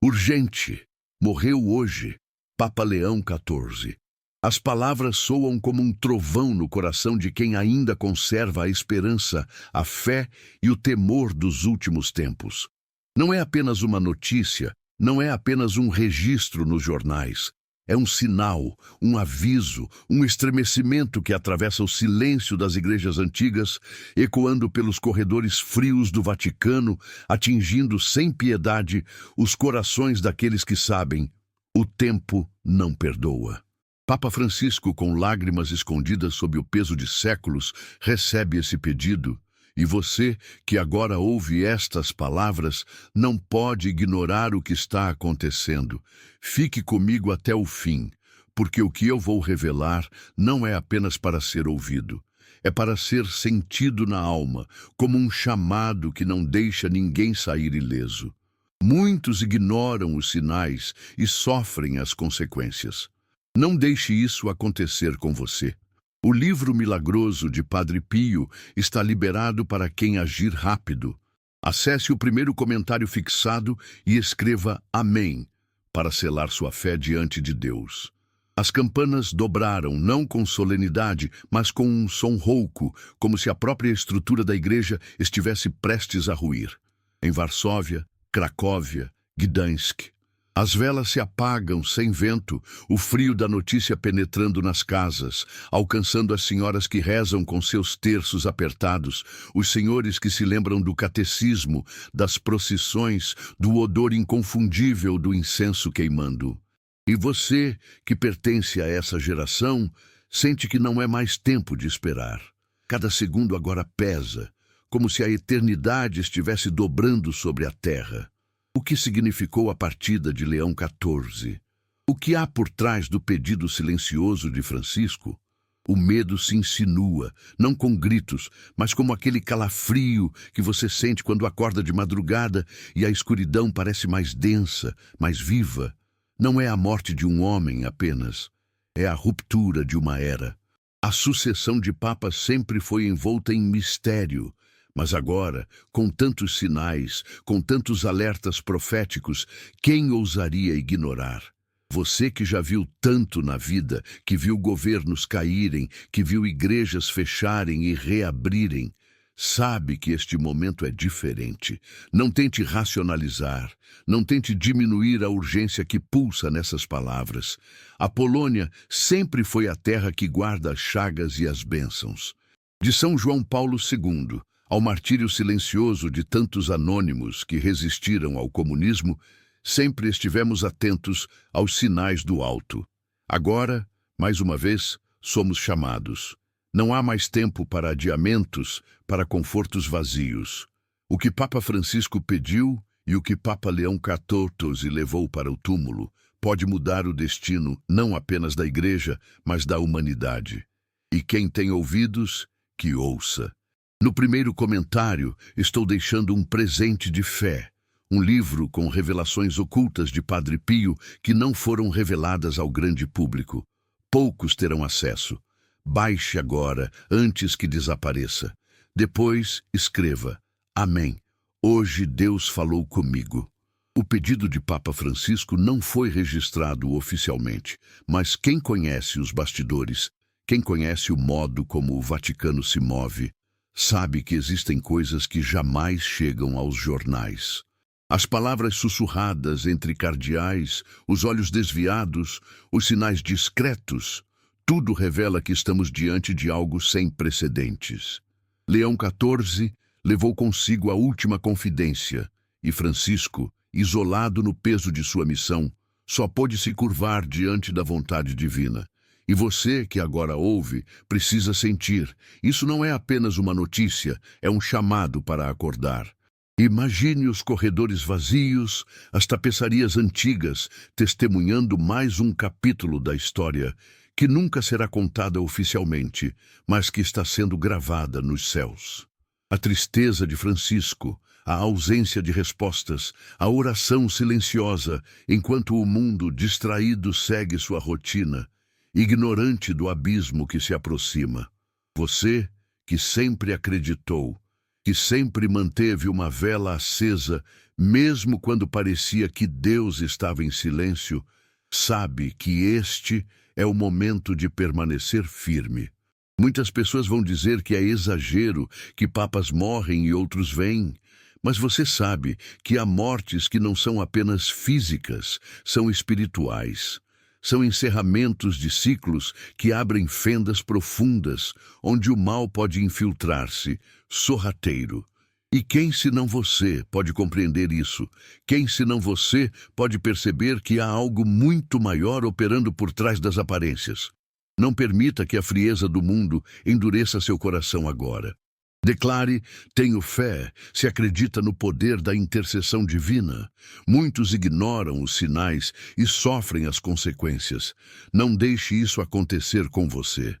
Urgente. Morreu hoje. Papa Leão XIV. As palavras soam como um trovão no coração de quem ainda conserva a esperança, a fé e o temor dos últimos tempos. Não é apenas uma notícia, não é apenas um registro nos jornais. É um sinal, um aviso, um estremecimento que atravessa o silêncio das igrejas antigas, ecoando pelos corredores frios do Vaticano, atingindo sem piedade os corações daqueles que sabem: o tempo não perdoa. Papa Francisco, com lágrimas escondidas sob o peso de séculos, recebe esse pedido. E você, que agora ouve estas palavras, não pode ignorar o que está acontecendo. Fique comigo até o fim, porque o que eu vou revelar não é apenas para ser ouvido. É para ser sentido na alma, como um chamado que não deixa ninguém sair ileso. Muitos ignoram os sinais e sofrem as consequências. Não deixe isso acontecer com você. O livro milagroso de Padre Pio está liberado para quem agir rápido. Acesse o primeiro comentário fixado e escreva Amém para selar sua fé diante de Deus. As campanas dobraram, não com solenidade, mas com um som rouco, como se a própria estrutura da igreja estivesse prestes a ruir. Em Varsóvia, Cracóvia, Gdansk, as velas se apagam sem vento, o frio da notícia penetrando nas casas, alcançando as senhoras que rezam com seus terços apertados, os senhores que se lembram do catecismo, das procissões, do odor inconfundível do incenso queimando. E você, que pertence a essa geração, sente que não é mais tempo de esperar. Cada segundo agora pesa, como se a eternidade estivesse dobrando sobre a terra. O que significou a partida de Leão XIV? O que há por trás do pedido silencioso de Francisco? O medo se insinua, não com gritos, mas como aquele calafrio que você sente quando acorda de madrugada e a escuridão parece mais densa, mais viva. Não é a morte de um homem apenas, é a ruptura de uma era. A sucessão de papas sempre foi envolta em mistério. Mas agora, com tantos sinais, com tantos alertas proféticos, quem ousaria ignorar? Você que já viu tanto na vida, que viu governos caírem, que viu igrejas fecharem e reabrirem, sabe que este momento é diferente. Não tente racionalizar, não tente diminuir a urgência que pulsa nessas palavras. A Polônia sempre foi a terra que guarda as chagas e as bênçãos. De São João Paulo II, ao martírio silencioso de tantos anônimos que resistiram ao comunismo, sempre estivemos atentos aos sinais do alto. Agora, mais uma vez, somos chamados. Não há mais tempo para adiamentos, para confortos vazios. O que Papa Francisco pediu e o que Papa Leão XIV levou para o túmulo pode mudar o destino não apenas da Igreja, mas da humanidade. E quem tem ouvidos, que ouça. No primeiro comentário, estou deixando um presente de fé, um livro com revelações ocultas de Padre Pio que não foram reveladas ao grande público. Poucos terão acesso. Baixe agora, antes que desapareça. Depois, escreva: Amém. Hoje Deus falou comigo. O pedido de Papa Francisco não foi registrado oficialmente, mas quem conhece os bastidores, quem conhece o modo como o Vaticano se move, sabe que existem coisas que jamais chegam aos jornais. As palavras sussurradas entre cardeais, os olhos desviados, os sinais discretos, tudo revela que estamos diante de algo sem precedentes. Leão XIV levou consigo a última confidência, e Francisco, isolado no peso de sua missão, só pôde se curvar diante da vontade divina. E você, que agora ouve, precisa sentir. Isso não é apenas uma notícia, é um chamado para acordar. Imagine os corredores vazios, as tapeçarias antigas, testemunhando mais um capítulo da história, que nunca será contada oficialmente, mas que está sendo gravada nos céus. A tristeza de Francisco, a ausência de respostas, a oração silenciosa, enquanto o mundo distraído segue sua rotina, ignorante do abismo que se aproxima. Você, que sempre acreditou, que sempre manteve uma vela acesa, mesmo quando parecia que Deus estava em silêncio, sabe que este é o momento de permanecer firme. Muitas pessoas vão dizer que é exagero, que papas morrem e outros vêm. Mas você sabe que há mortes que não são apenas físicas, são espirituais. São encerramentos de ciclos que abrem fendas profundas, onde o mal pode infiltrar-se, sorrateiro. E quem senão você pode compreender isso? Quem senão você pode perceber que há algo muito maior operando por trás das aparências? Não permita que a frieza do mundo endureça seu coração agora. Declare: tenho fé, se acredita no poder da intercessão divina. Muitos ignoram os sinais e sofrem as consequências. Não deixe isso acontecer com você.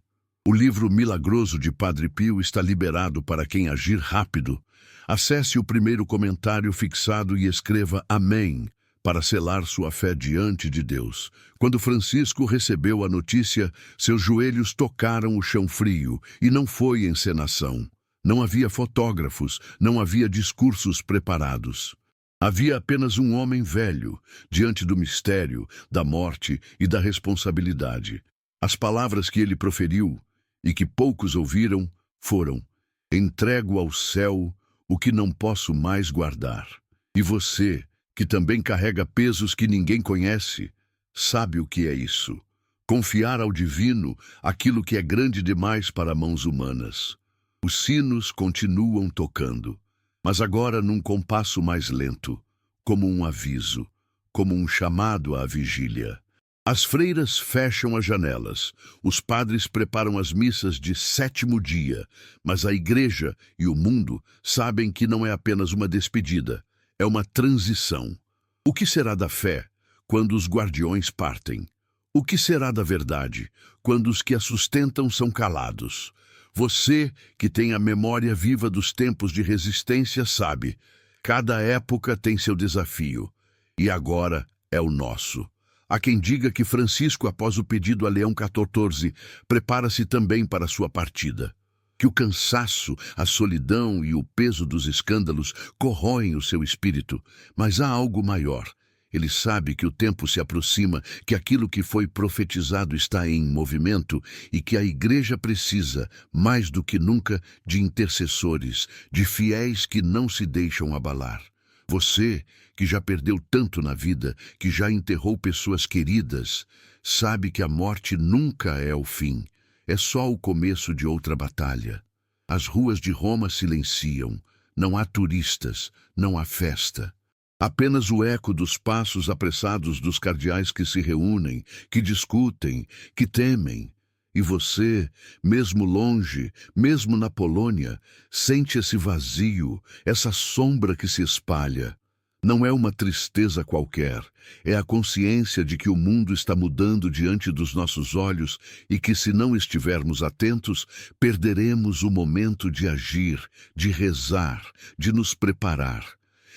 O livro milagroso de Padre Pio está liberado para quem agir rápido. Acesse o primeiro comentário fixado e escreva Amém para selar sua fé diante de Deus. Quando Francisco recebeu a notícia, seus joelhos tocaram o chão frio e não foi encenação. Não havia fotógrafos, não havia discursos preparados. Havia apenas um homem velho, diante do mistério, da morte e da responsabilidade. As palavras que ele proferiu, e que poucos ouviram, foram: entrego ao céu o que não posso mais guardar. E você, que também carrega pesos que ninguém conhece, sabe o que é isso. Confiar ao divino aquilo que é grande demais para mãos humanas. Os sinos continuam tocando, mas agora num compasso mais lento, como um aviso, como um chamado à vigília. As freiras fecham as janelas, os padres preparam as missas de sétimo dia, mas a igreja e o mundo sabem que não é apenas uma despedida, é uma transição. O que será da fé quando os guardiões partem? O que será da verdade quando os que a sustentam são calados? Você, que tem a memória viva dos tempos de resistência, sabe, cada época tem seu desafio, e agora é o nosso. Há quem diga que Francisco, após o pedido a Leão XIV, prepara-se também para sua partida. Que o cansaço, a solidão e o peso dos escândalos corroem o seu espírito, mas há algo maior. Ele sabe que o tempo se aproxima, que aquilo que foi profetizado está em movimento e que a igreja precisa, mais do que nunca, de intercessores, de fiéis que não se deixam abalar. Você, que já perdeu tanto na vida, que já enterrou pessoas queridas, sabe que a morte nunca é o fim, é só o começo de outra batalha. As ruas de Roma silenciam, não há turistas, não há festa. Apenas o eco dos passos apressados dos cardeais que se reúnem, que discutem, que temem. E você, mesmo longe, mesmo na Polônia, sente esse vazio, essa sombra que se espalha. Não é uma tristeza qualquer, é a consciência de que o mundo está mudando diante dos nossos olhos e que, se não estivermos atentos, perderemos o momento de agir, de rezar, de nos preparar.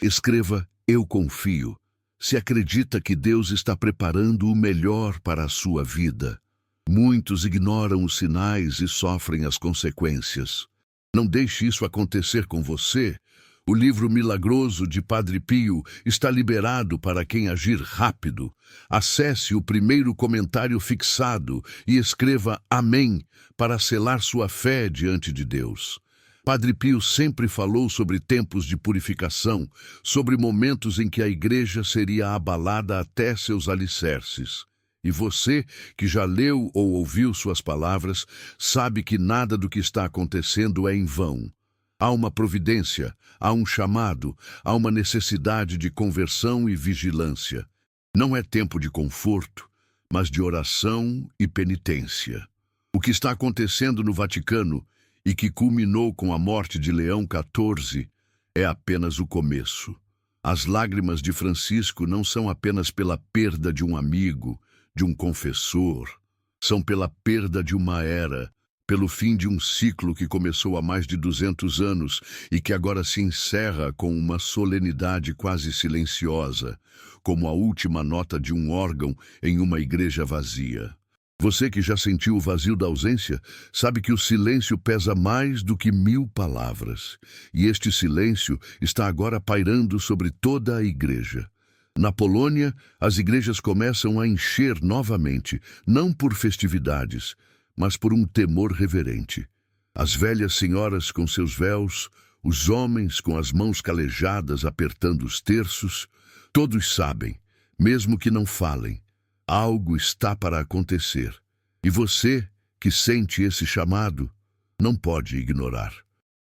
Escreva: eu confio. Se acredita que Deus está preparando o melhor para a sua vida. Muitos ignoram os sinais e sofrem as consequências. Não deixe isso acontecer com você. O livro milagroso de Padre Pio está liberado para quem agir rápido. Acesse o primeiro comentário fixado e escreva Amém para selar sua fé diante de Deus. Padre Pio sempre falou sobre tempos de purificação, sobre momentos em que a igreja seria abalada até seus alicerces. E você, que já leu ou ouviu suas palavras, sabe que nada do que está acontecendo é em vão. Há uma providência, há um chamado, há uma necessidade de conversão e vigilância. Não é tempo de conforto, mas de oração e penitência. O que está acontecendo no Vaticano e que culminou com a morte de Leão XIV, é apenas o começo. As lágrimas de Francisco não são apenas pela perda de um amigo, de um confessor, são pela perda de uma era, pelo fim de um ciclo que começou há mais de 200 anos e que agora se encerra com uma solenidade quase silenciosa, como a última nota de um órgão em uma igreja vazia. Você que já sentiu o vazio da ausência, sabe que o silêncio pesa mais do que 1000 palavras. E este silêncio está agora pairando sobre toda a igreja. Na Polônia, as igrejas começam a encher novamente, não por festividades, mas por um temor reverente. As velhas senhoras com seus véus, os homens com as mãos calejadas apertando os terços, todos sabem, mesmo que não falem, algo está para acontecer. E você, que sente esse chamado, não pode ignorar.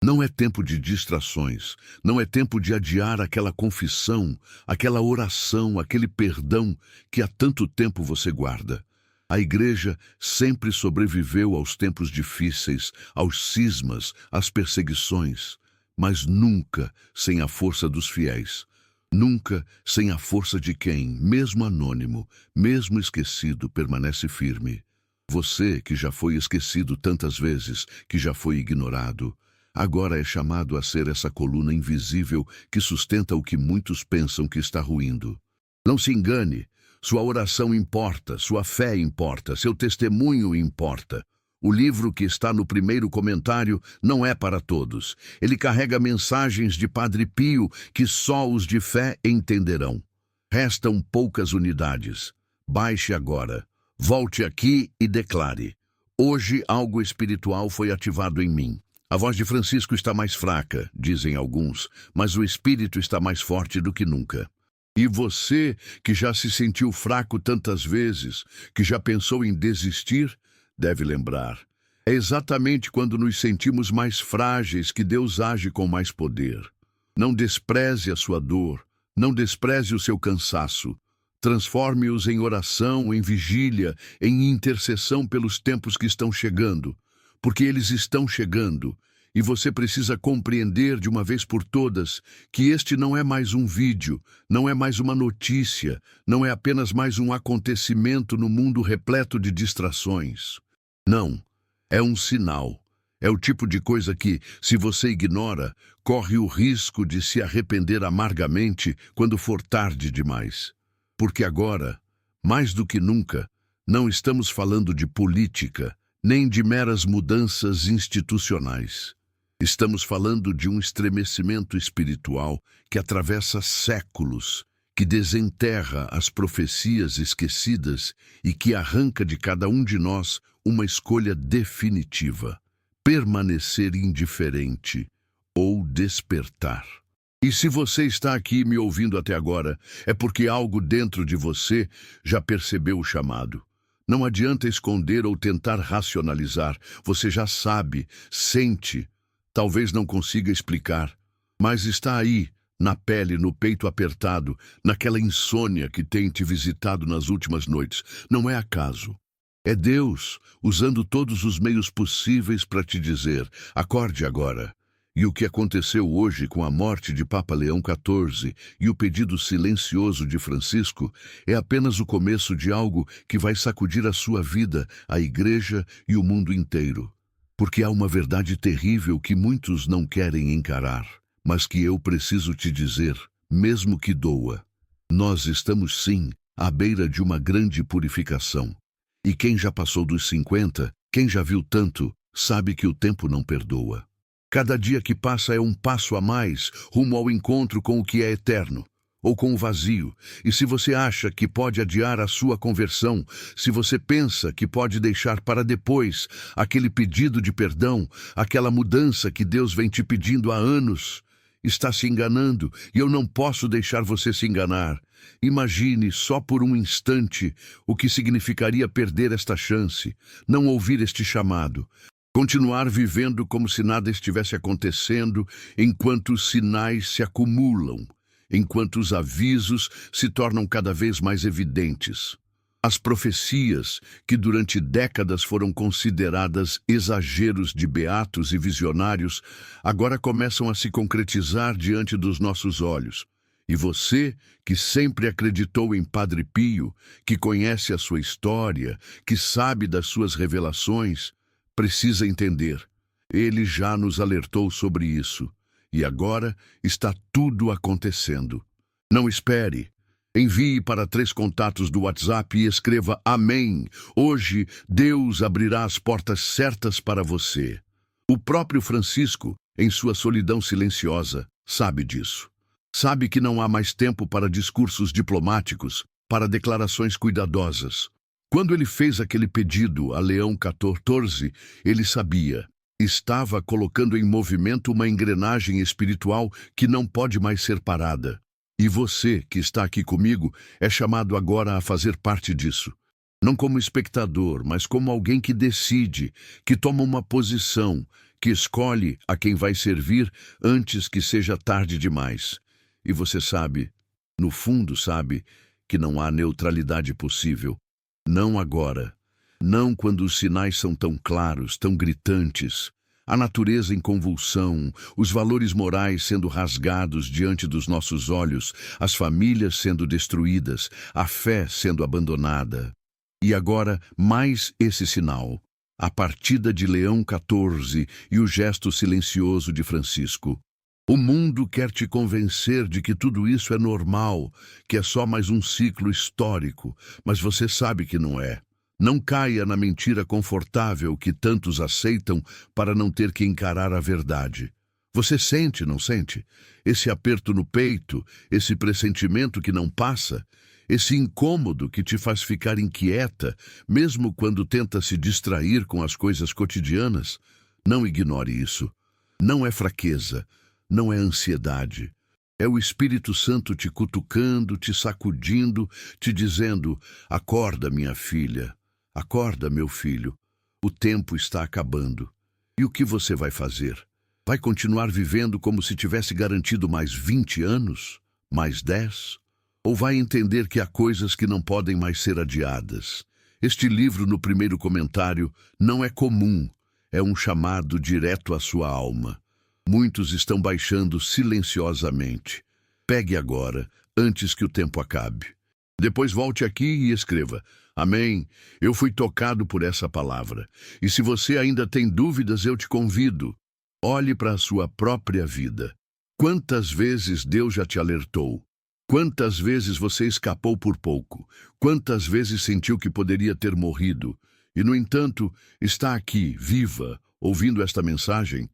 Não é tempo de distrações, não é tempo de adiar aquela confissão, aquela oração, aquele perdão que há tanto tempo você guarda. A igreja sempre sobreviveu aos tempos difíceis, aos cismas, às perseguições, mas nunca sem a força dos fiéis. Nunca sem a força de quem, mesmo anônimo, mesmo esquecido, permanece firme. Você, que já foi esquecido tantas vezes, que já foi ignorado, agora é chamado a ser essa coluna invisível que sustenta o que muitos pensam que está ruindo. Não se engane, sua oração importa, sua fé importa, seu testemunho importa. O livro que está no primeiro comentário não é para todos. Ele carrega mensagens de Padre Pio que só os de fé entenderão. Restam poucas unidades. Baixe agora. Volte aqui e declare: hoje algo espiritual foi ativado em mim. A voz de Francisco está mais fraca, dizem alguns, mas o espírito está mais forte do que nunca. E você, que já se sentiu fraco tantas vezes, que já pensou em desistir, deve lembrar. É exatamente quando nos sentimos mais frágeis que Deus age com mais poder. Não despreze a sua dor, não despreze o seu cansaço. Transforme-os em oração, em vigília, em intercessão pelos tempos que estão chegando, porque eles estão chegando, e você precisa compreender de uma vez por todas que este não é mais um vídeo, não é mais uma notícia, não é apenas mais um acontecimento no mundo repleto de distrações. Não, é um sinal. É o tipo de coisa que, se você ignora, corre o risco de se arrepender amargamente quando for tarde demais. Porque agora, mais do que nunca, não estamos falando de política, nem de meras mudanças institucionais. Estamos falando de um estremecimento espiritual que atravessa séculos, que desenterra as profecias esquecidas e que arranca de cada um de nós uma escolha definitiva: permanecer indiferente ou despertar. E se você está aqui me ouvindo até agora, é porque algo dentro de você já percebeu o chamado. Não adianta esconder ou tentar racionalizar. Você já sabe, sente, talvez não consiga explicar, mas está aí, na pele, no peito apertado, naquela insônia que tem te visitado nas últimas noites. Não é acaso. É Deus usando todos os meios possíveis para te dizer: acorde agora. E o que aconteceu hoje com a morte de Papa Leão XIV e o pedido silencioso de Francisco é apenas o começo de algo que vai sacudir a sua vida, a igreja e o mundo inteiro. Porque há uma verdade terrível que muitos não querem encarar, mas que eu preciso te dizer, mesmo que doa. Nós estamos sim à beira de uma grande purificação. E quem já passou dos 50, quem já viu tanto, sabe que o tempo não perdoa. Cada dia que passa é um passo a mais rumo ao encontro com o que é eterno, ou com o vazio. E se você acha que pode adiar a sua conversão, se você pensa que pode deixar para depois aquele pedido de perdão, aquela mudança que Deus vem te pedindo há anos, está se enganando, e eu não posso deixar você se enganar. Imagine só por um instante o que significaria perder esta chance, não ouvir este chamado. Continuar vivendo como se nada estivesse acontecendo, enquanto os sinais se acumulam, enquanto os avisos se tornam cada vez mais evidentes. As profecias, que durante décadas foram consideradas exageros de beatos e visionários, agora começam a se concretizar diante dos nossos olhos. E você, que sempre acreditou em Padre Pio, que conhece a sua história, que sabe das suas revelações, precisa entender. Ele já nos alertou sobre isso. E agora está tudo acontecendo. Não espere. Envie para 3 contatos do WhatsApp e escreva Amém. Hoje, Deus abrirá as portas certas para você. O próprio Francisco, em sua solidão silenciosa, sabe disso. Sabe que não há mais tempo para discursos diplomáticos, para declarações cuidadosas. Quando ele fez aquele pedido a Leão XIV, ele sabia. Estava colocando em movimento uma engrenagem espiritual que não pode mais ser parada. E você, que está aqui comigo, é chamado agora a fazer parte disso. Não como espectador, mas como alguém que decide, que toma uma posição, que escolhe a quem vai servir antes que seja tarde demais. E você sabe, no fundo sabe, que não há neutralidade possível. Não agora. Não quando os sinais são tão claros, tão gritantes. A natureza em convulsão, os valores morais sendo rasgados diante dos nossos olhos, as famílias sendo destruídas, a fé sendo abandonada. E agora, mais esse sinal, a partida de Leão XIV e o gesto silencioso de Francisco. O mundo quer te convencer de que tudo isso é normal, que é só mais um ciclo histórico, mas você sabe que não é. Não caia na mentira confortável que tantos aceitam para não ter que encarar a verdade. Você sente, não sente? Esse aperto no peito, esse pressentimento que não passa, esse incômodo que te faz ficar inquieta, mesmo quando tenta se distrair com as coisas cotidianas? Não ignore isso. Não é fraqueza. Não é ansiedade. É o Espírito Santo te cutucando, te sacudindo, te dizendo: acorda, minha filha. Acorda, meu filho. O tempo está acabando. E o que você vai fazer? Vai continuar vivendo como se tivesse garantido mais 20 anos? Mais 10? Ou vai entender que há coisas que não podem mais ser adiadas? Este livro, no primeiro comentário, não é comum. É um chamado direto à sua alma. Muitos estão baixando silenciosamente. Pegue agora, antes que o tempo acabe. Depois volte aqui e escreva: Amém, eu fui tocado por essa palavra. E se você ainda tem dúvidas, eu te convido. Olhe para a sua própria vida. Quantas vezes Deus já te alertou? Quantas vezes você escapou por pouco? Quantas vezes sentiu que poderia ter morrido? E, no entanto, está aqui, viva, ouvindo esta mensagem?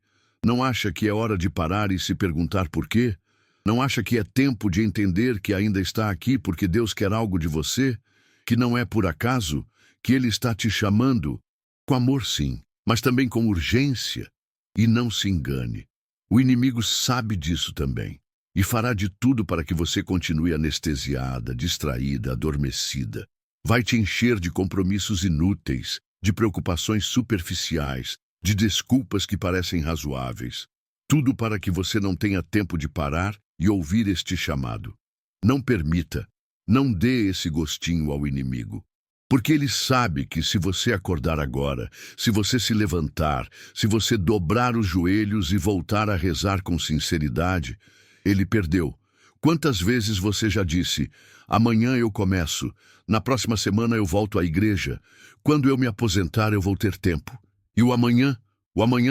Não acha que é hora de parar e se perguntar por quê? Não acha que é tempo de entender que ainda está aqui porque Deus quer algo de você? Que não é por acaso? Que Ele está te chamando? Com amor, sim, mas também com urgência. E não se engane. O inimigo sabe disso também. E fará de tudo para que você continue anestesiada, distraída, adormecida. Vai te encher de compromissos inúteis, de preocupações superficiais, de desculpas que parecem razoáveis. Tudo para que você não tenha tempo de parar e ouvir este chamado. Não permita, não dê esse gostinho ao inimigo. Porque ele sabe que se você acordar agora, se você se levantar, se você dobrar os joelhos e voltar a rezar com sinceridade, ele perdeu. Quantas vezes você já disse: amanhã eu começo, na próxima semana eu volto à igreja, quando eu me aposentar eu vou ter tempo. E o amanhã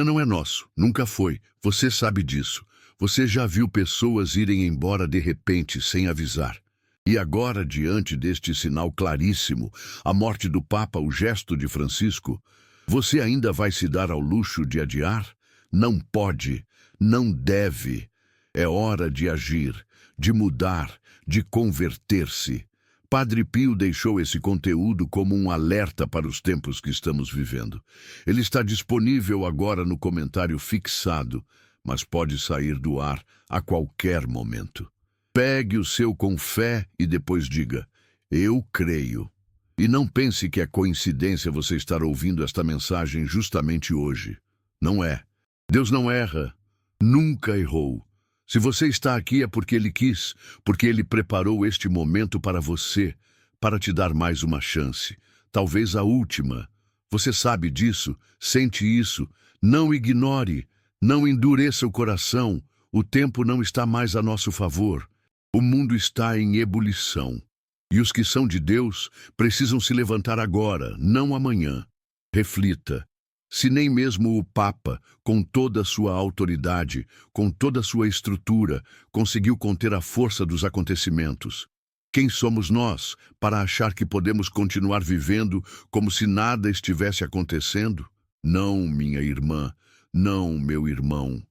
não é nosso, nunca foi, você sabe disso. Você já viu pessoas irem embora de repente, sem avisar. E agora, diante deste sinal claríssimo, a morte do Papa, o gesto de Francisco, você ainda vai se dar ao luxo de adiar? Não pode, não deve. É hora de agir, de mudar, de converter-se. Padre Pio deixou esse conteúdo como um alerta para os tempos que estamos vivendo. Ele está disponível agora no comentário fixado, mas pode sair do ar a qualquer momento. Pegue o seu com fé e depois diga: eu creio. E não pense que é coincidência você estar ouvindo esta mensagem justamente hoje. Não é. Deus não erra. Nunca errou. Se você está aqui é porque Ele quis, porque Ele preparou este momento para você, para te dar mais uma chance, talvez a última. Você sabe disso, sente isso, não ignore, não endureça o coração, o tempo não está mais a nosso favor. O mundo está em ebulição, e os que são de Deus precisam se levantar agora, não amanhã. Reflita. Se nem mesmo o Papa, com toda a sua autoridade, com toda a sua estrutura, conseguiu conter a força dos acontecimentos, Quem somos nós para achar que podemos continuar vivendo como se nada estivesse acontecendo? Não, minha irmã, não, meu irmão.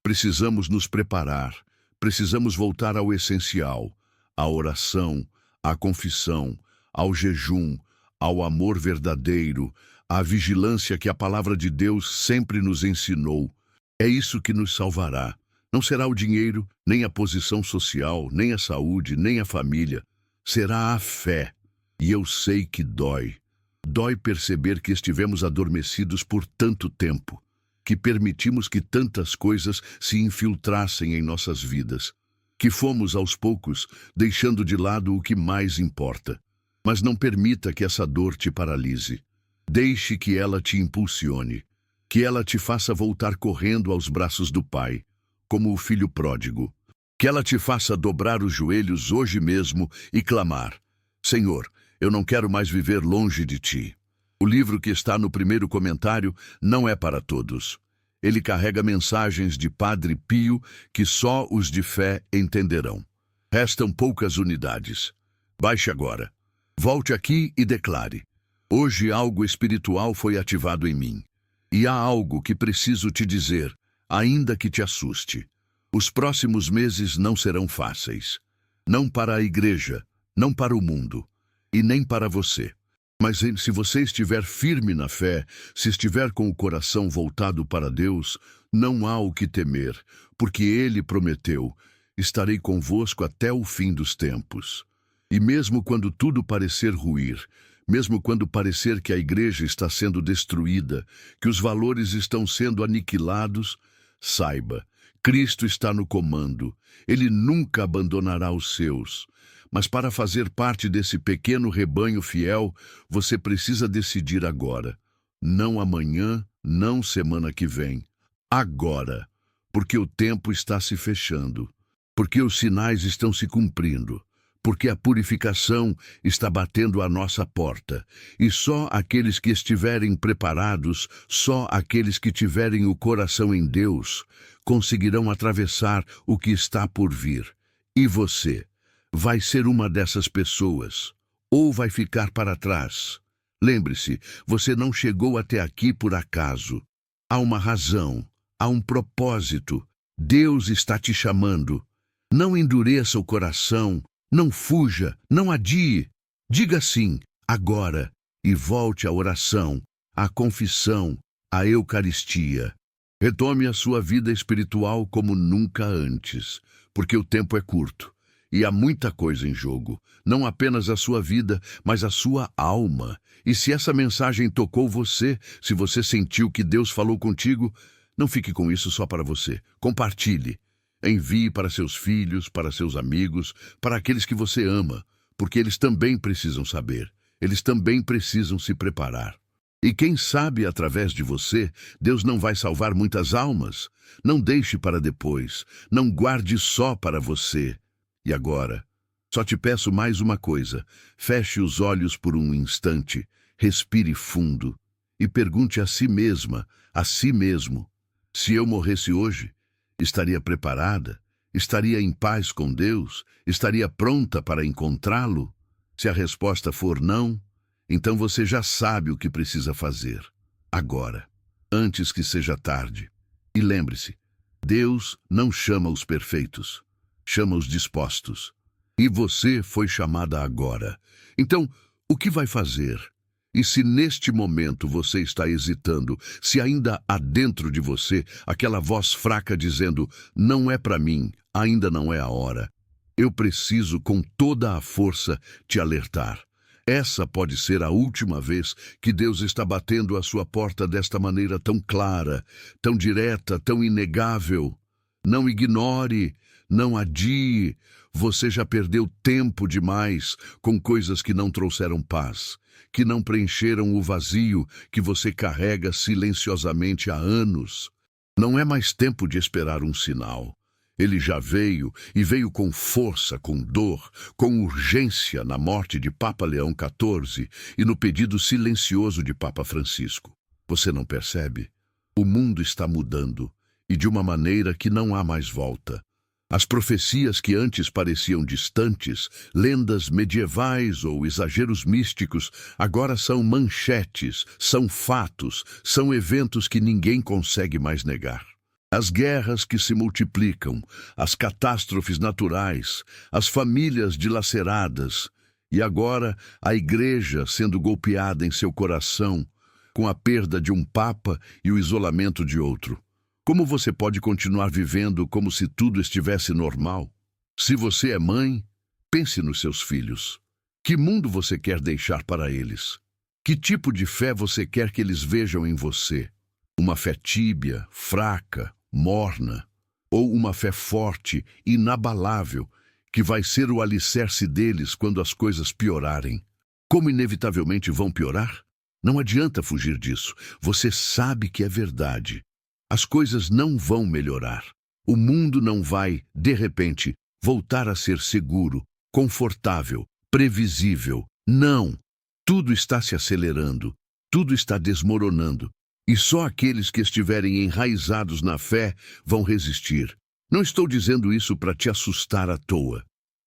Precisamos nos preparar, precisamos voltar ao essencial, à oração, à confissão, ao jejum, ao amor verdadeiro, à vigilância que a palavra de Deus sempre nos ensinou. É isso que nos salvará. Não será o dinheiro, nem a posição social, nem a saúde, nem a família. Será a fé. E eu sei que dói. Dói perceber que estivemos adormecidos por tanto tempo, que permitimos que tantas coisas se infiltrassem em nossas vidas, que fomos, aos poucos, deixando de lado o que mais importa. Mas não permita que essa dor te paralise. Deixe que ela te impulsione, que ela te faça voltar correndo aos braços do Pai, como o filho pródigo. Que ela te faça dobrar os joelhos hoje mesmo e clamar: Senhor, eu não quero mais viver longe de Ti. O livro que está no primeiro comentário não é para todos. Ele carrega mensagens de Padre Pio que só os de fé entenderão. Restam poucas unidades. Baixe agora. Volte aqui e declare: hoje algo espiritual foi ativado em mim. E há algo que preciso te dizer, ainda que te assuste. Os próximos meses não serão fáceis. Não para a igreja, não para o mundo, e nem para você. Mas se você estiver firme na fé, se estiver com o coração voltado para Deus, não há o que temer, porque Ele prometeu: estarei convosco até o fim dos tempos. E mesmo quando tudo parecer ruir, mesmo quando parecer que a igreja está sendo destruída, que os valores estão sendo aniquilados, saiba, Cristo está no comando. Ele nunca abandonará os seus. Mas para fazer parte desse pequeno rebanho fiel, você precisa decidir agora. Não amanhã, não semana que vem. Agora. Porque o tempo está se fechando. Porque os sinais estão se cumprindo. Porque a purificação está batendo à nossa porta. E só aqueles que estiverem preparados, só aqueles que tiverem o coração em Deus, conseguirão atravessar o que está por vir. E você vai ser uma dessas pessoas, ou vai ficar para trás. Lembre-se, você não chegou até aqui por acaso. Há uma razão, há um propósito. Deus está te chamando. Não endureça o coração, não fuja, não adie. Diga sim, agora, e volte à oração, à confissão, à Eucaristia. Retome a sua vida espiritual como nunca antes, porque o tempo é curto e há muita coisa em jogo, não apenas a sua vida, mas a sua alma. E se essa mensagem tocou você, se você sentiu que Deus falou contigo, não fique com isso só para você. Compartilhe. Envie para seus filhos, para seus amigos, para aqueles que você ama, porque eles também precisam saber, eles também precisam se preparar. E quem sabe, através de você, Deus não vai salvar muitas almas? Não deixe para depois, não guarde só para você. E agora, só te peço mais uma coisa: feche os olhos por um instante, respire fundo e pergunte a si mesma, a si mesmo: se eu morresse hoje, estaria preparada? Estaria em paz com Deus? Estaria pronta para encontrá-lo? Se a resposta for não, então você já sabe o que precisa fazer. Agora, antes que seja tarde. E lembre-se, Deus não chama os perfeitos, chama os dispostos. E você foi chamada agora. Então, o que vai fazer? E se neste momento você está hesitando, se ainda há dentro de você aquela voz fraca dizendo: não é para mim, ainda não é a hora, eu preciso com toda a força te alertar. Essa pode ser a última vez que Deus está batendo à sua porta desta maneira tão clara, tão direta, tão inegável. Não ignore, não adie. Você já perdeu tempo demais com coisas que não trouxeram paz, que não preencheram o vazio que você carrega silenciosamente há anos. Não é mais tempo de esperar um sinal. Ele já veio, e veio com força, com dor, com urgência na morte de Papa Leão XIV e no pedido silencioso de Papa Francisco. Você não percebe? O mundo está mudando, e de uma maneira que não há mais volta. As profecias que antes pareciam distantes, lendas medievais ou exageros místicos, agora são manchetes, são fatos, são eventos que ninguém consegue mais negar. As guerras que se multiplicam, as catástrofes naturais, as famílias dilaceradas, e agora a igreja sendo golpeada em seu coração com a perda de um papa e o isolamento de outro. Como você pode continuar vivendo como se tudo estivesse normal? Se você é mãe, pense nos seus filhos. Que mundo você quer deixar para eles? Que tipo de fé você quer que eles vejam em você? Uma fé tíbia, fraca, morna? Ou uma fé forte, inabalável, que vai ser o alicerce deles quando as coisas piorarem? Como inevitavelmente vão piorar? Não adianta fugir disso. Você sabe que é verdade. As coisas não vão melhorar. O mundo não vai, de repente, voltar a ser seguro, confortável, previsível. Não! Tudo está se acelerando, tudo está desmoronando, e só aqueles que estiverem enraizados na fé vão resistir. Não estou dizendo isso para te assustar à toa.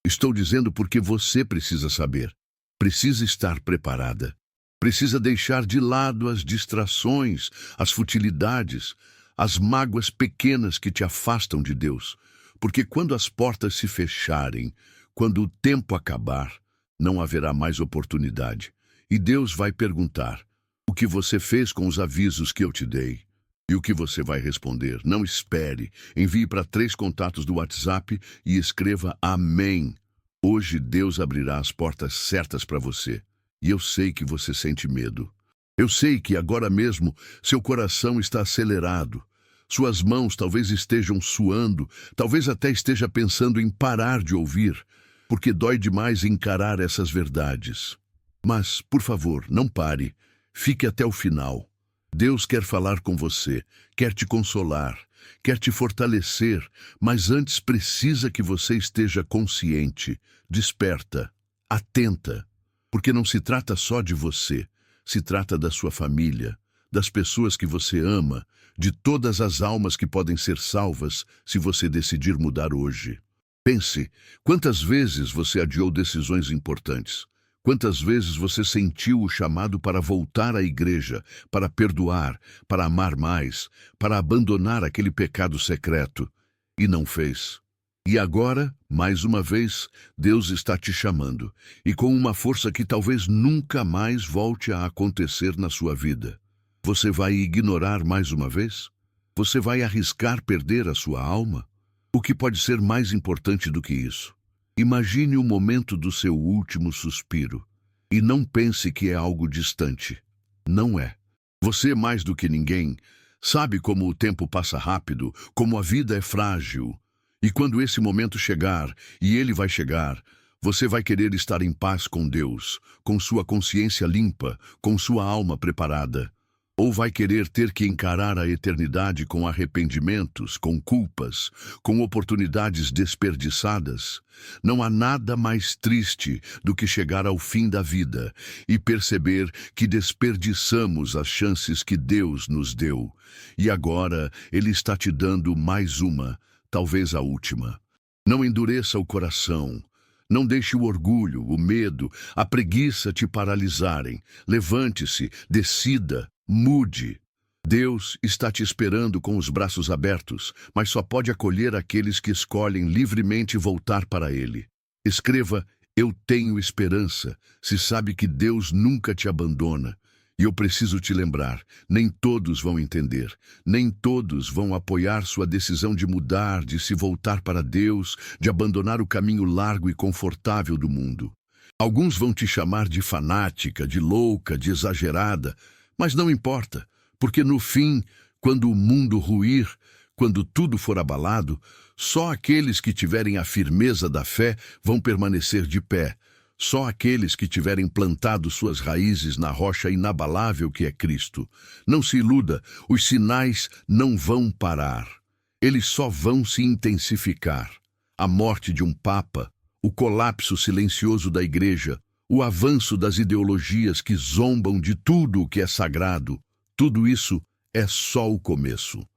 Estou dizendo porque você precisa saber. Precisa estar preparada. Precisa deixar de lado as distrações, as futilidades, as mágoas pequenas que te afastam de Deus, porque quando as portas se fecharem, quando o tempo acabar, não haverá mais oportunidade. E Deus vai perguntar: o que você fez com os avisos que eu te dei? E o que você vai responder? Não espere. Envie para 3 contatos do WhatsApp e escreva Amém. Hoje Deus abrirá as portas certas para você. E eu sei que você sente medo. Eu sei que agora mesmo seu coração está acelerado. Suas mãos talvez estejam suando, talvez até esteja pensando em parar de ouvir, porque dói demais encarar essas verdades. Mas, por favor, não pare. Fique até o final. Deus quer falar com você, quer te consolar, quer te fortalecer, mas antes precisa que você esteja consciente, desperta, atenta, porque não se trata só de você. Se trata da sua família, das pessoas que você ama, de todas as almas que podem ser salvas se você decidir mudar hoje. Pense, quantas vezes você adiou decisões importantes? Quantas vezes você sentiu o chamado para voltar à igreja, para perdoar, para amar mais, para abandonar aquele pecado secreto, e não fez? E agora, mais uma vez, Deus está te chamando, e com uma força que talvez nunca mais volte a acontecer na sua vida. Você vai ignorar mais uma vez? Você vai arriscar perder a sua alma? O que pode ser mais importante do que isso? Imagine o momento do seu último suspiro, e não pense que é algo distante. Não é. Você, mais do que ninguém, sabe como o tempo passa rápido, como a vida é frágil. E quando esse momento chegar, e ele vai chegar, você vai querer estar em paz com Deus, com sua consciência limpa, com sua alma preparada. Ou vai querer ter que encarar a eternidade com arrependimentos, com culpas, com oportunidades desperdiçadas. Não há nada mais triste do que chegar ao fim da vida e perceber que desperdiçamos as chances que Deus nos deu. E agora Ele está te dando mais uma, talvez a última. Não endureça o coração. Não deixe o orgulho, o medo, a preguiça te paralisarem. Levante-se, decida, mude. Deus está te esperando com os braços abertos, mas só pode acolher aqueles que escolhem livremente voltar para Ele. Escreva: eu tenho esperança, se sabe que Deus nunca te abandona. E eu preciso te lembrar, nem todos vão entender, nem todos vão apoiar sua decisão de mudar, de se voltar para Deus, de abandonar o caminho largo e confortável do mundo. Alguns vão te chamar de fanática, de louca, de exagerada, mas não importa, porque no fim, quando o mundo ruir, quando tudo for abalado, só aqueles que tiverem a firmeza da fé vão permanecer de pé. Só aqueles que tiverem plantado suas raízes na rocha inabalável que é Cristo. Não se iluda, os sinais não vão parar. Eles só vão se intensificar. A morte de um papa, o colapso silencioso da igreja, o avanço das ideologias que zombam de tudo o que é sagrado, tudo isso é só o começo.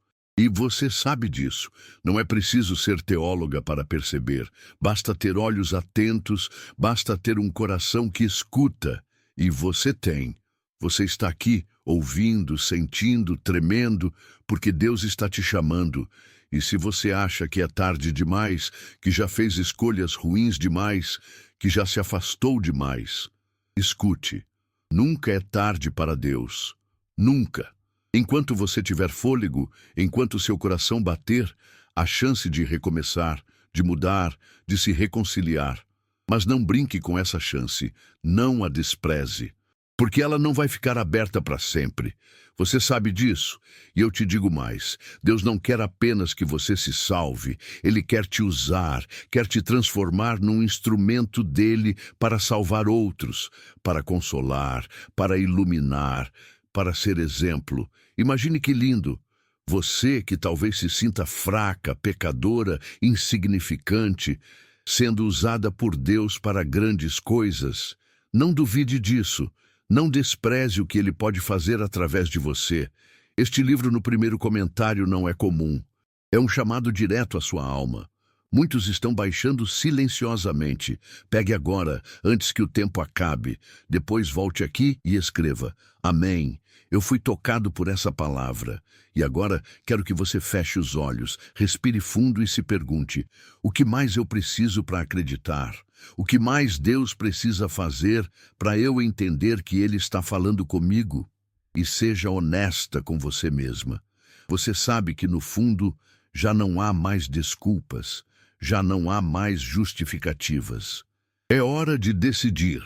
E você sabe disso. Não é preciso ser teóloga para perceber. Basta ter olhos atentos, basta ter um coração que escuta. E você tem. Você está aqui, ouvindo, sentindo, tremendo, porque Deus está te chamando. E se você acha que é tarde demais, que já fez escolhas ruins demais, que já se afastou demais, escute. Nunca é tarde para Deus. Nunca. Enquanto você tiver fôlego, enquanto seu coração bater, há chance de recomeçar, de mudar, de se reconciliar. Mas não brinque com essa chance, não a despreze, porque ela não vai ficar aberta para sempre. Você sabe disso, e eu te digo mais, Deus não quer apenas que você se salve, Ele quer te usar, quer te transformar num instrumento dele para salvar outros, para consolar, para iluminar, para ser exemplo. Imagine que lindo! Você que talvez se sinta fraca, pecadora, insignificante, sendo usada por Deus para grandes coisas. Não duvide disso. Não despreze o que Ele pode fazer através de você. Este livro no primeiro comentário não é comum. É um chamado direto à sua alma. Muitos estão baixando silenciosamente. Pegue agora, antes que o tempo acabe. Depois volte aqui e escreva: Amém. Eu fui tocado por essa palavra. E agora quero que você feche os olhos, respire fundo e se pergunte: o que mais eu preciso para acreditar? O que mais Deus precisa fazer para eu entender que Ele está falando comigo? E seja honesta com você mesma. Você sabe que no fundo já não há mais desculpas. Já não há mais justificativas. É hora de decidir.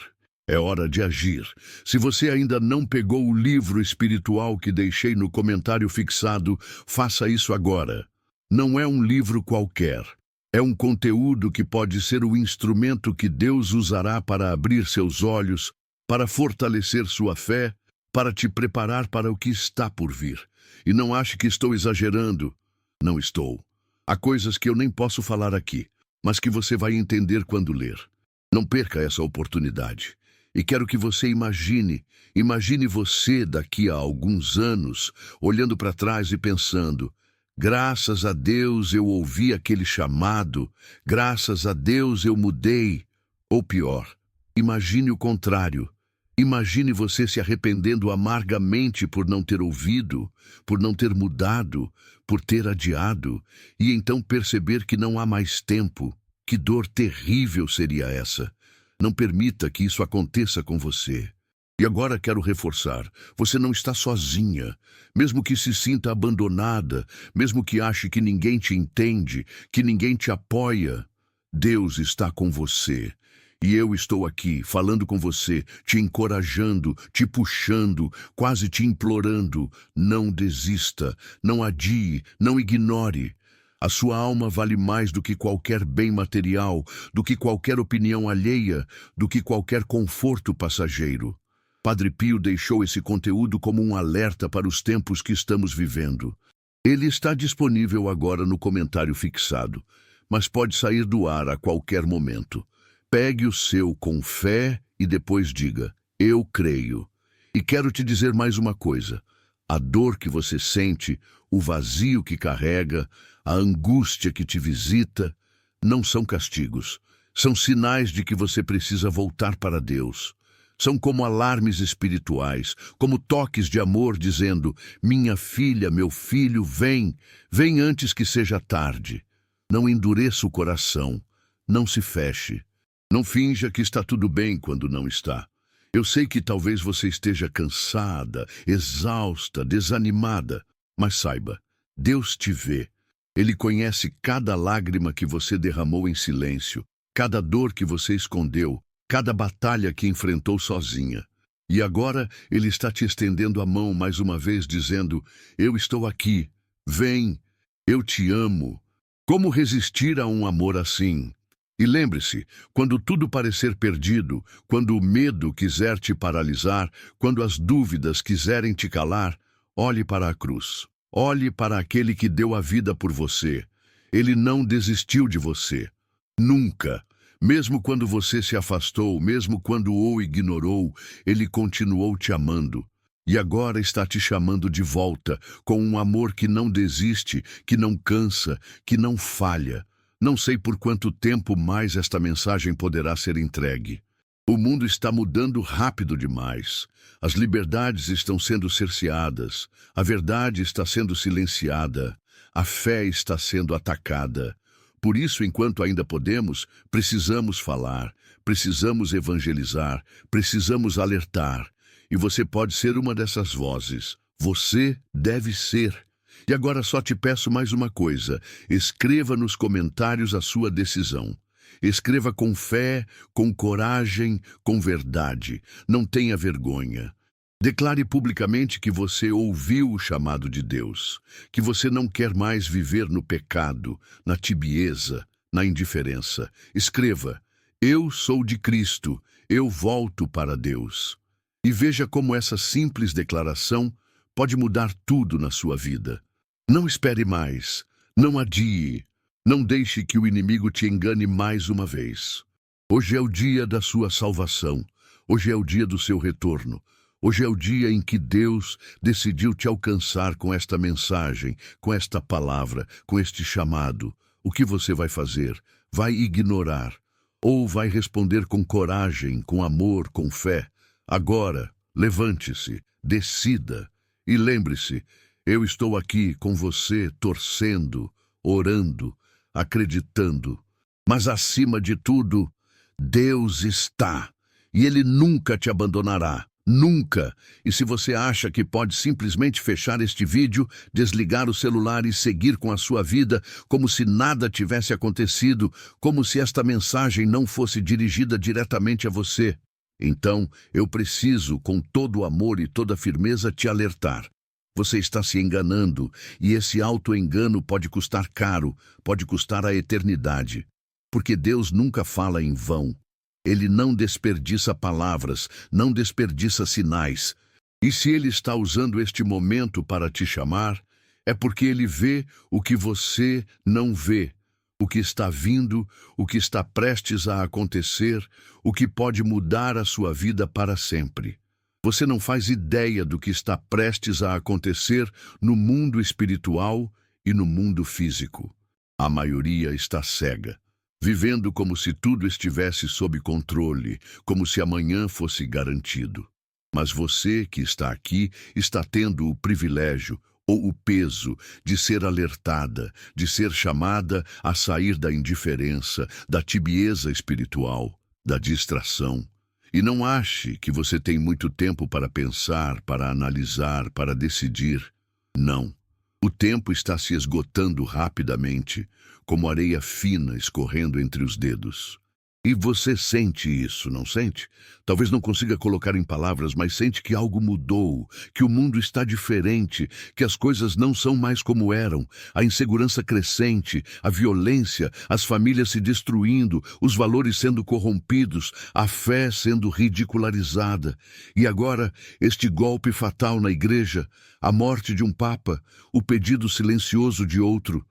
É hora de agir. Se você ainda não pegou o livro espiritual que deixei no comentário fixado, faça isso agora. Não é um livro qualquer. É um conteúdo que pode ser o instrumento que Deus usará para abrir seus olhos, para fortalecer sua fé, para te preparar para o que está por vir. E não ache que estou exagerando. Não estou. Há coisas que eu nem posso falar aqui, mas que você vai entender quando ler. Não perca essa oportunidade. E quero que você imagine você daqui a alguns anos, olhando para trás e pensando: graças a Deus eu ouvi aquele chamado, graças a Deus eu mudei. Ou pior, imagine o contrário. Imagine você se arrependendo amargamente por não ter ouvido, por não ter mudado, por ter adiado, e então perceber que não há mais tempo. Que dor terrível seria essa! Não permita que isso aconteça com você. E agora quero reforçar, você não está sozinha. Mesmo que se sinta abandonada, mesmo que ache que ninguém te entende, que ninguém te apoia, Deus está com você. E eu estou aqui, falando com você, te encorajando, te puxando, quase te implorando. Não desista, não adie, não ignore. A sua alma vale mais do que qualquer bem material, do que qualquer opinião alheia, do que qualquer conforto passageiro. Padre Pio deixou esse conteúdo como um alerta para os tempos que estamos vivendo. Ele está disponível agora no comentário fixado, mas pode sair do ar a qualquer momento. Pegue o seu com fé e depois diga: eu creio. E quero te dizer mais uma coisa. A dor que você sente, o vazio que carrega, a angústia que te visita, não são castigos. São sinais de que você precisa voltar para Deus. São como alarmes espirituais, como toques de amor dizendo: minha filha, meu filho, vem, vem antes que seja tarde. Não endureça o coração, não se feche. Não finja que está tudo bem quando não está. Eu sei que talvez você esteja cansada, exausta, desanimada, mas saiba, Deus te vê. Ele conhece cada lágrima que você derramou em silêncio, cada dor que você escondeu, cada batalha que enfrentou sozinha. E agora Ele está te estendendo a mão mais uma vez, dizendo: eu estou aqui, vem, eu te amo. Como resistir a um amor assim? E lembre-se, quando tudo parecer perdido, quando o medo quiser te paralisar, quando as dúvidas quiserem te calar, olhe para a cruz. Olhe para aquele que deu a vida por você. Ele não desistiu de você. Nunca. Mesmo quando você se afastou, mesmo quando o ignorou, Ele continuou te amando. e agora está te chamando de volta com um amor que não desiste, que não cansa, que não falha. Não sei por quanto tempo mais esta mensagem poderá ser entregue. O mundo está mudando rápido demais. As liberdades estão sendo cerceadas, a verdade está sendo silenciada, a fé está sendo atacada. Por isso, enquanto ainda podemos, precisamos falar, precisamos evangelizar, precisamos alertar. E você pode ser uma dessas vozes. Você deve ser. E agora só te peço mais uma coisa. Escreva nos comentários a sua decisão. Escreva com fé, com coragem, com verdade. Não tenha vergonha. Declare publicamente que você ouviu o chamado de Deus, que você não quer mais viver no pecado, na tibieza, na indiferença. Escreva: eu sou de Cristo, eu volto para Deus. E veja como essa simples declaração pode mudar tudo na sua vida. Não espere mais, não adie, não deixe que o inimigo te engane mais uma vez. Hoje é o dia da sua salvação, hoje é o dia do seu retorno, hoje é o dia em que Deus decidiu te alcançar com esta mensagem, com esta palavra, com este chamado. O que você vai fazer? Vai ignorar? Ou vai responder com coragem, com amor, com fé? Agora, levante-se, decida e lembre-se, eu estou aqui com você, torcendo, orando, acreditando. Mas acima de tudo, Deus está, e Ele nunca te abandonará, nunca. E se você acha que pode simplesmente fechar este vídeo, desligar o celular e seguir com a sua vida como se nada tivesse acontecido, como se esta mensagem não fosse dirigida diretamente a você, então eu preciso, com todo o amor e toda a firmeza, te alertar. Você está se enganando, e esse auto-engano pode custar caro, pode custar a eternidade. Porque Deus nunca fala em vão. Ele não desperdiça palavras, não desperdiça sinais. E se Ele está usando este momento para te chamar, é porque Ele vê o que você não vê, o que está vindo, o que está prestes a acontecer, o que pode mudar a sua vida para sempre. Você não faz ideia do que está prestes a acontecer no mundo espiritual e no mundo físico. A maioria está cega, vivendo como se tudo estivesse sob controle, como se amanhã fosse garantido. Mas você que está aqui está tendo o privilégio ou o peso de ser alertada, de ser chamada a sair da indiferença, da tibieza espiritual, da distração. E não ache que você tem muito tempo para pensar, para analisar, para decidir. Não. O tempo está se esgotando rapidamente, como areia fina escorrendo entre os dedos. E você sente isso, não sente? Talvez não consiga colocar em palavras, mas sente que algo mudou, que o mundo está diferente, que as coisas não são mais como eram, a insegurança crescente, a violência, as famílias se destruindo, os valores sendo corrompidos, a fé sendo ridicularizada. E agora, este golpe fatal na igreja, a morte de um papa, o pedido silencioso de outro.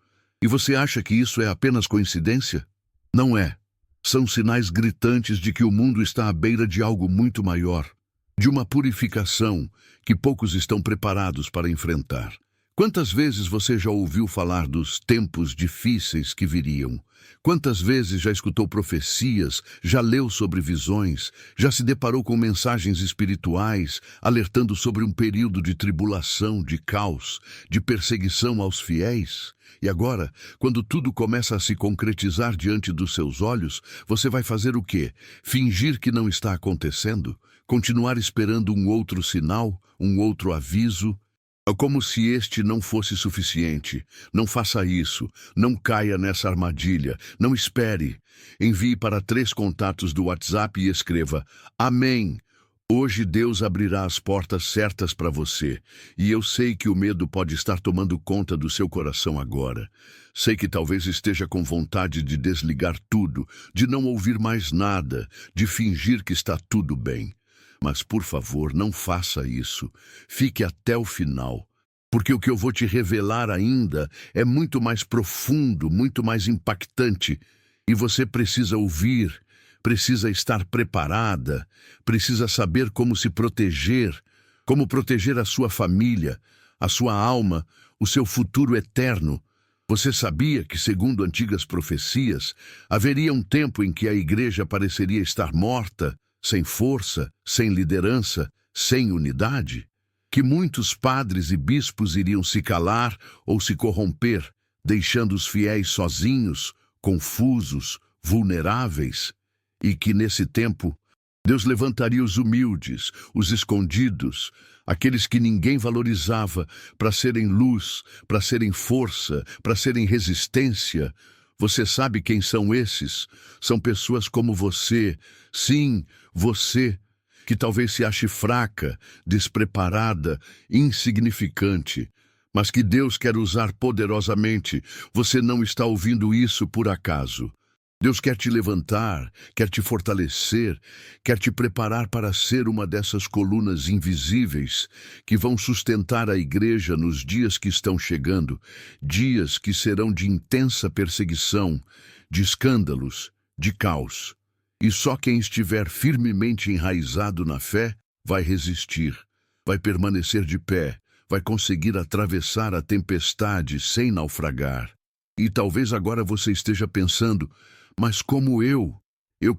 E você acha que isso é apenas coincidência? Não é. São sinais gritantes de que o mundo está à beira de algo muito maior, de uma purificação que poucos estão preparados para enfrentar. Quantas vezes você já ouviu falar dos tempos difíceis que viriam? Quantas vezes já escutou profecias, já leu sobre visões, já se deparou com mensagens espirituais, alertando sobre um período de tribulação, de caos, de perseguição aos fiéis? E agora, quando tudo começa a se concretizar diante dos seus olhos, você vai fazer o quê? Fingir que não está acontecendo? Continuar esperando um outro sinal, um outro aviso? É como se este não fosse suficiente. Não faça isso. Não caia nessa armadilha. Não espere. Envie para 3 contatos do WhatsApp e escreva: Amém. Hoje Deus abrirá as portas certas para você. E eu sei que o medo pode estar tomando conta do seu coração agora. Sei que talvez esteja com vontade de desligar tudo, de não ouvir mais nada, de fingir que está tudo bem. Mas, por favor, não faça isso. Fique até o final, porque o que eu vou te revelar ainda é muito mais profundo, muito mais impactante, e você precisa ouvir, precisa estar preparada, precisa saber como se proteger, como proteger a sua família, a sua alma, o seu futuro eterno. Você sabia que, segundo antigas profecias, haveria um tempo em que a igreja pareceria estar morta, sem força, sem liderança, sem unidade? Que muitos padres e bispos iriam se calar ou se corromper, deixando os fiéis sozinhos, confusos, vulneráveis? E que, nesse tempo, Deus levantaria os humildes, os escondidos, aqueles que ninguém valorizava, para serem luz, para serem força, para serem resistência. Você sabe quem são esses? São pessoas como você, sim, você, que talvez se ache fraca, despreparada, insignificante, mas que Deus quer usar poderosamente. Você não está ouvindo isso por acaso. Deus quer te levantar, quer te fortalecer, quer te preparar para ser uma dessas colunas invisíveis que vão sustentar a igreja nos dias que estão chegando, dias que serão de intensa perseguição, de escândalos, de caos. E só quem estiver firmemente enraizado na fé vai resistir, vai permanecer de pé, vai conseguir atravessar a tempestade sem naufragar. E talvez agora você esteja pensando: mas como eu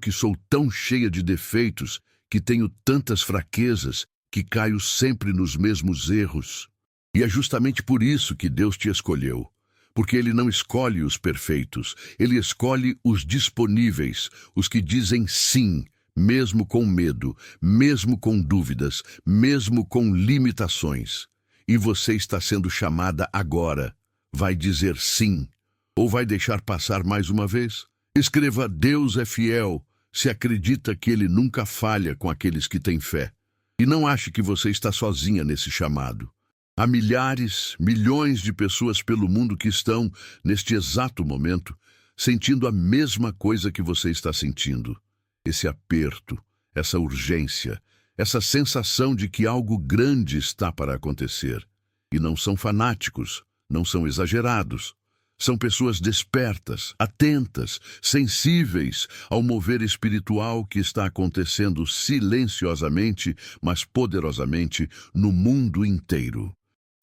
que sou tão cheia de defeitos, que tenho tantas fraquezas, que caio sempre nos mesmos erros? E é justamente por isso que Deus te escolheu. Porque Ele não escolhe os perfeitos, Ele escolhe os disponíveis, os que dizem sim, mesmo com medo, mesmo com dúvidas, mesmo com limitações. E você está sendo chamada agora. Vai dizer sim, ou vai deixar passar mais uma vez? Escreva: Deus é fiel, se acredita que Ele nunca falha com aqueles que têm fé. E não ache que você está sozinha nesse chamado. Há milhares, milhões de pessoas pelo mundo que estão, neste exato momento, sentindo a mesma coisa que você está sentindo. Esse aperto, essa urgência, essa sensação de que algo grande está para acontecer. E não são fanáticos, não são exagerados. São pessoas despertas, atentas, sensíveis ao mover espiritual que está acontecendo silenciosamente, mas poderosamente, no mundo inteiro.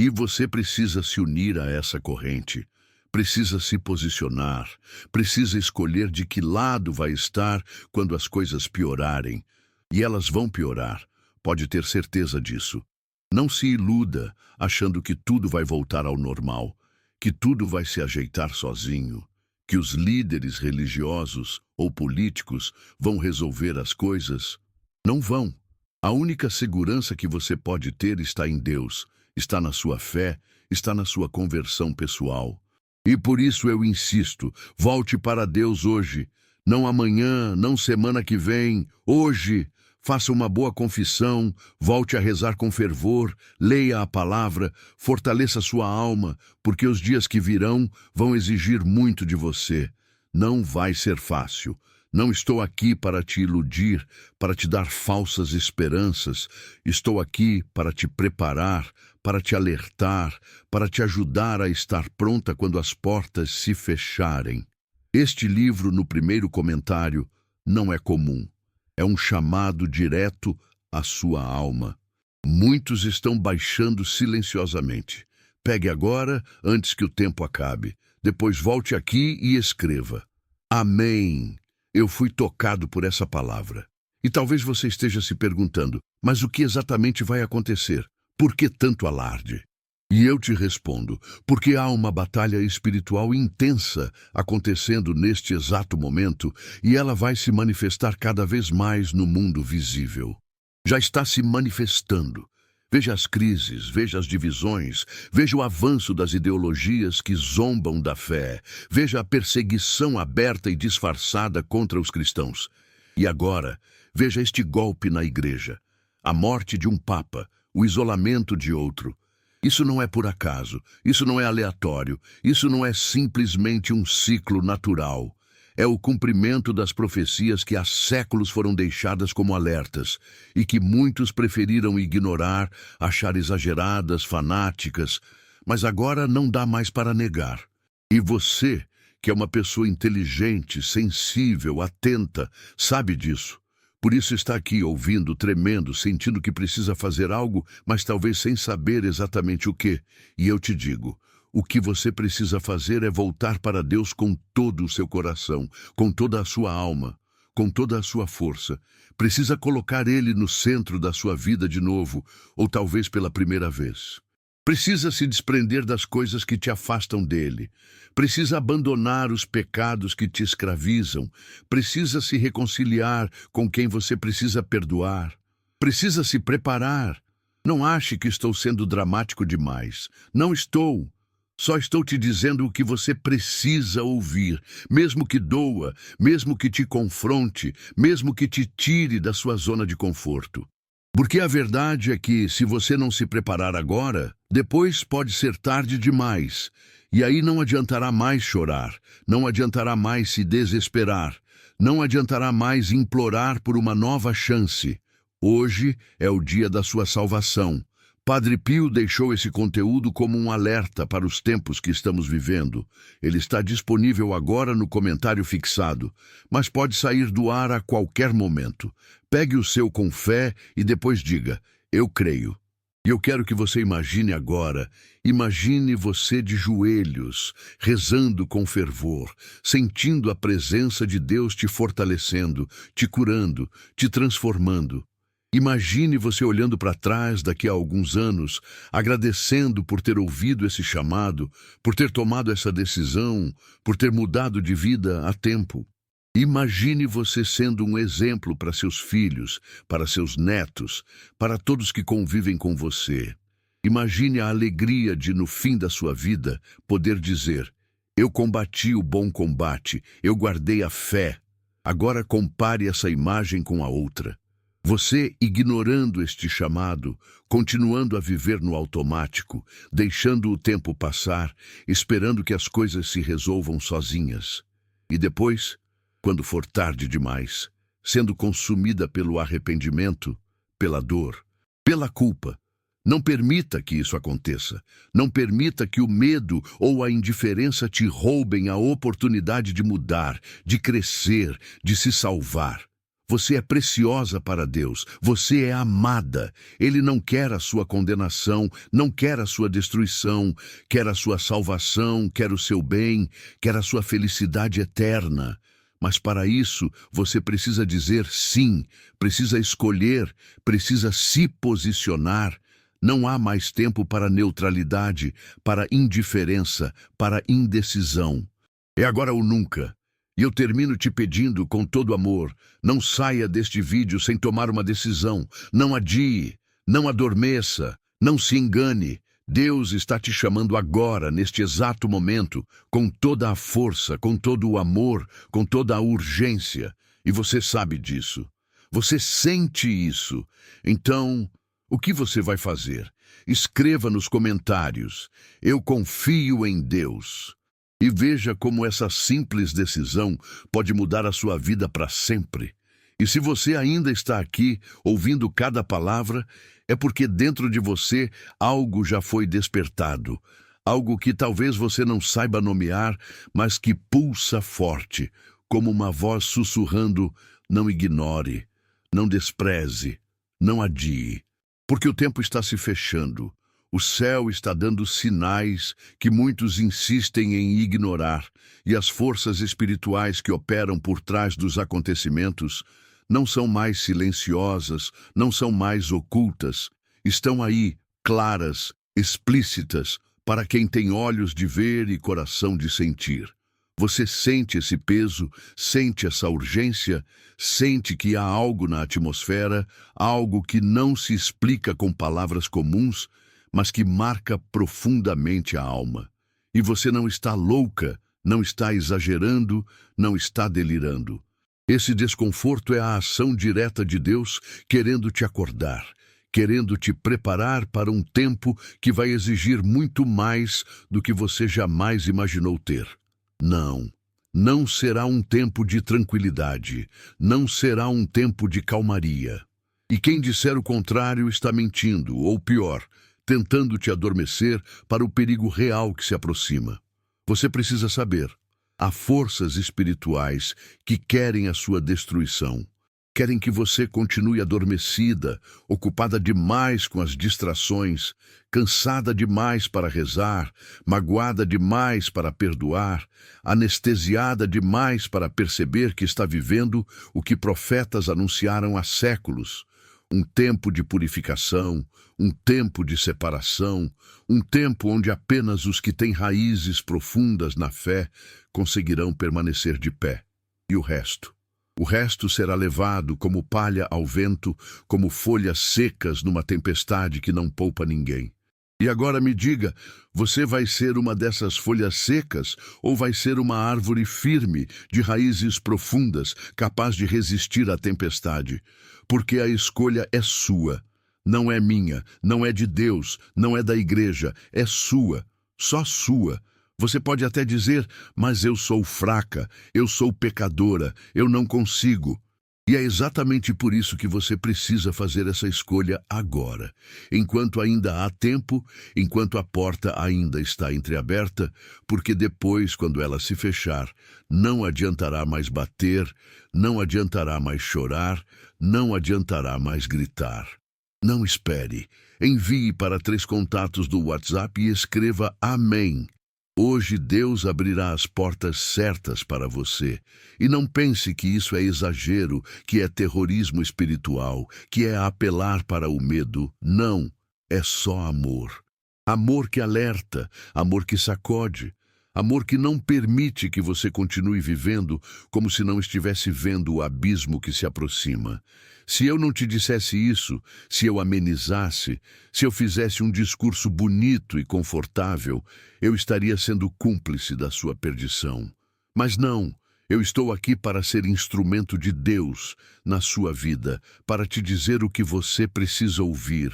E você precisa se unir a essa corrente, precisa se posicionar, precisa escolher de que lado vai estar quando as coisas piorarem. E elas vão piorar, pode ter certeza disso. Não se iluda achando que tudo vai voltar ao normal, que tudo vai se ajeitar sozinho, que os líderes religiosos ou políticos vão resolver as coisas. Não vão. A única segurança que você pode ter está em Deus, está na sua fé, está na sua conversão pessoal. E por isso eu insisto, volte para Deus hoje, não amanhã, não semana que vem, hoje. Faça uma boa confissão, volte a rezar com fervor, leia a palavra, fortaleça sua alma, porque os dias que virão vão exigir muito de você. Não vai ser fácil. Não estou aqui para te iludir, para te dar falsas esperanças. Estou aqui para te preparar, para te alertar, para te ajudar a estar pronta quando as portas se fecharem. Este livro, no primeiro comentário, não é comum. É um chamado direto à sua alma. Muitos estão baixando silenciosamente. Pegue agora, antes que o tempo acabe. Depois volte aqui e escreva: Amém. Eu fui tocado por essa palavra. E talvez você esteja se perguntando: mas o que exatamente vai acontecer? Por que tanto alarde? E eu te respondo: porque há uma batalha espiritual intensa acontecendo neste exato momento, e ela vai se manifestar cada vez mais no mundo visível. Já está se manifestando. Veja as crises, veja as divisões, veja o avanço das ideologias que zombam da fé, veja a perseguição aberta e disfarçada contra os cristãos. E agora, veja este golpe na igreja: a morte de um papa, o isolamento de outro. Isso não é por acaso, isso não é aleatório, isso não é simplesmente um ciclo natural. É o cumprimento das profecias que há séculos foram deixadas como alertas e que muitos preferiram ignorar, achar exageradas, fanáticas, mas agora não dá mais para negar. E você, que é uma pessoa inteligente, sensível, atenta, sabe disso. Por isso está aqui ouvindo, tremendo, sentindo que precisa fazer algo, mas talvez sem saber exatamente o quê. E eu te digo, o que você precisa fazer é voltar para Deus com todo o seu coração, com toda a sua alma, com toda a sua força. Precisa colocar Ele no centro da sua vida de novo, ou talvez pela primeira vez. Precisa se desprender das coisas que te afastam dele. Precisa abandonar os pecados que te escravizam. Precisa se reconciliar com quem você precisa perdoar. Precisa se preparar. Não ache que estou sendo dramático demais. Não estou. Só estou te dizendo o que você precisa ouvir, mesmo que doa, mesmo que te confronte, mesmo que te tire da sua zona de conforto. Porque a verdade é que, se você não se preparar agora, depois pode ser tarde demais. E aí não adiantará mais chorar, não adiantará mais se desesperar, não adiantará mais implorar por uma nova chance. Hoje é o dia da sua salvação. Padre Pio deixou esse conteúdo como um alerta para os tempos que estamos vivendo. Ele está disponível agora no comentário fixado, mas pode sair do ar a qualquer momento. Pegue o seu com fé e depois diga, eu creio. E eu quero que você imagine agora, imagine você de joelhos, rezando com fervor, sentindo a presença de Deus te fortalecendo, te curando, te transformando. Imagine você olhando para trás daqui a alguns anos, agradecendo por ter ouvido esse chamado, por ter tomado essa decisão, por ter mudado de vida a tempo. Imagine você sendo um exemplo para seus filhos, para seus netos, para todos que convivem com você. Imagine a alegria de, no fim da sua vida, poder dizer, eu combati o bom combate, eu guardei a fé. Agora compare essa imagem com a outra. Você ignorando este chamado, continuando a viver no automático, deixando o tempo passar, esperando que as coisas se resolvam sozinhas. E depois, quando for tarde demais, sendo consumida pelo arrependimento, pela dor, pela culpa. Não permita que isso aconteça. Não permita que o medo ou a indiferença te roubem a oportunidade de mudar, de crescer, de se salvar. Você é preciosa para Deus, você é amada. Ele não quer a sua condenação, não quer a sua destruição, quer a sua salvação, quer o seu bem, quer a sua felicidade eterna. Mas para isso, você precisa dizer sim, precisa escolher, precisa se posicionar. Não há mais tempo para neutralidade, para indiferença, para indecisão. É agora ou nunca. E eu termino te pedindo com todo amor, não saia deste vídeo sem tomar uma decisão. Não adie, não adormeça, não se engane. Deus está te chamando agora, neste exato momento, com toda a força, com todo o amor, com toda a urgência. E você sabe disso. Você sente isso. Então, o que você vai fazer? Escreva nos comentários. Eu confio em Deus. E veja como essa simples decisão pode mudar a sua vida para sempre. E se você ainda está aqui, ouvindo cada palavra, é porque dentro de você algo já foi despertado. Algo que talvez você não saiba nomear, mas que pulsa forte, como uma voz sussurrando, não ignore, não despreze, não adie. Porque o tempo está se fechando. O céu está dando sinais que muitos insistem em ignorar, e as forças espirituais que operam por trás dos acontecimentos não são mais silenciosas, não são mais ocultas, estão aí, claras, explícitas, para quem tem olhos de ver e coração de sentir. Você sente esse peso, sente essa urgência, sente que há algo na atmosfera, algo que não se explica com palavras comuns, mas que marca profundamente a alma. E você não está louca, não está exagerando, não está delirando. Esse desconforto é a ação direta de Deus querendo te acordar, querendo te preparar para um tempo que vai exigir muito mais do que você jamais imaginou ter. Não será um tempo de tranquilidade, não será um tempo de calmaria. E quem disser o contrário está mentindo, ou pior, tentando te adormecer para o perigo real que se aproxima. Você precisa saber, há forças espirituais que querem a sua destruição. Querem que você continue adormecida, ocupada demais com as distrações, cansada demais para rezar, magoada demais para perdoar, anestesiada demais para perceber que está vivendo o que profetas anunciaram há séculos. Um tempo de purificação, um tempo de separação, um tempo onde apenas os que têm raízes profundas na fé conseguirão permanecer de pé. E o resto? O resto será levado como palha ao vento, como folhas secas numa tempestade que não poupa ninguém. E agora me diga, você vai ser uma dessas folhas secas ou vai ser uma árvore firme, de raízes profundas, capaz de resistir à tempestade? Porque a escolha é sua. Não é minha, não é de Deus, não é da igreja, é sua, só sua. Você pode até dizer, mas eu sou fraca, eu sou pecadora, eu não consigo. E é exatamente por isso que você precisa fazer essa escolha agora, enquanto ainda há tempo, enquanto a porta ainda está entreaberta, porque depois, quando ela se fechar, não adiantará mais bater, não adiantará mais chorar, não adiantará mais gritar. Não espere. Envie para 3 contatos do WhatsApp e escreva Amém. Hoje Deus abrirá as portas certas para você. E não pense que isso é exagero, que é terrorismo espiritual, que é apelar para o medo. Não, é só amor. Amor que alerta, amor que sacode, amor que não permite que você continue vivendo como se não estivesse vendo o abismo que se aproxima. Se eu não te dissesse isso, se eu amenizasse, se eu fizesse um discurso bonito e confortável, eu estaria sendo cúmplice da sua perdição. Mas não, eu estou aqui para ser instrumento de Deus na sua vida, para te dizer o que você precisa ouvir,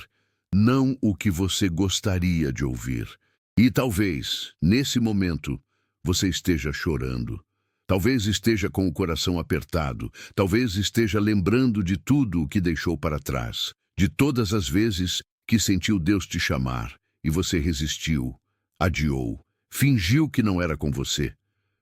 não o que você gostaria de ouvir. E talvez, nesse momento, você esteja chorando. Talvez esteja com o coração apertado, talvez esteja lembrando de tudo o que deixou para trás, de todas as vezes que sentiu Deus te chamar, e você resistiu, adiou, fingiu que não era com você.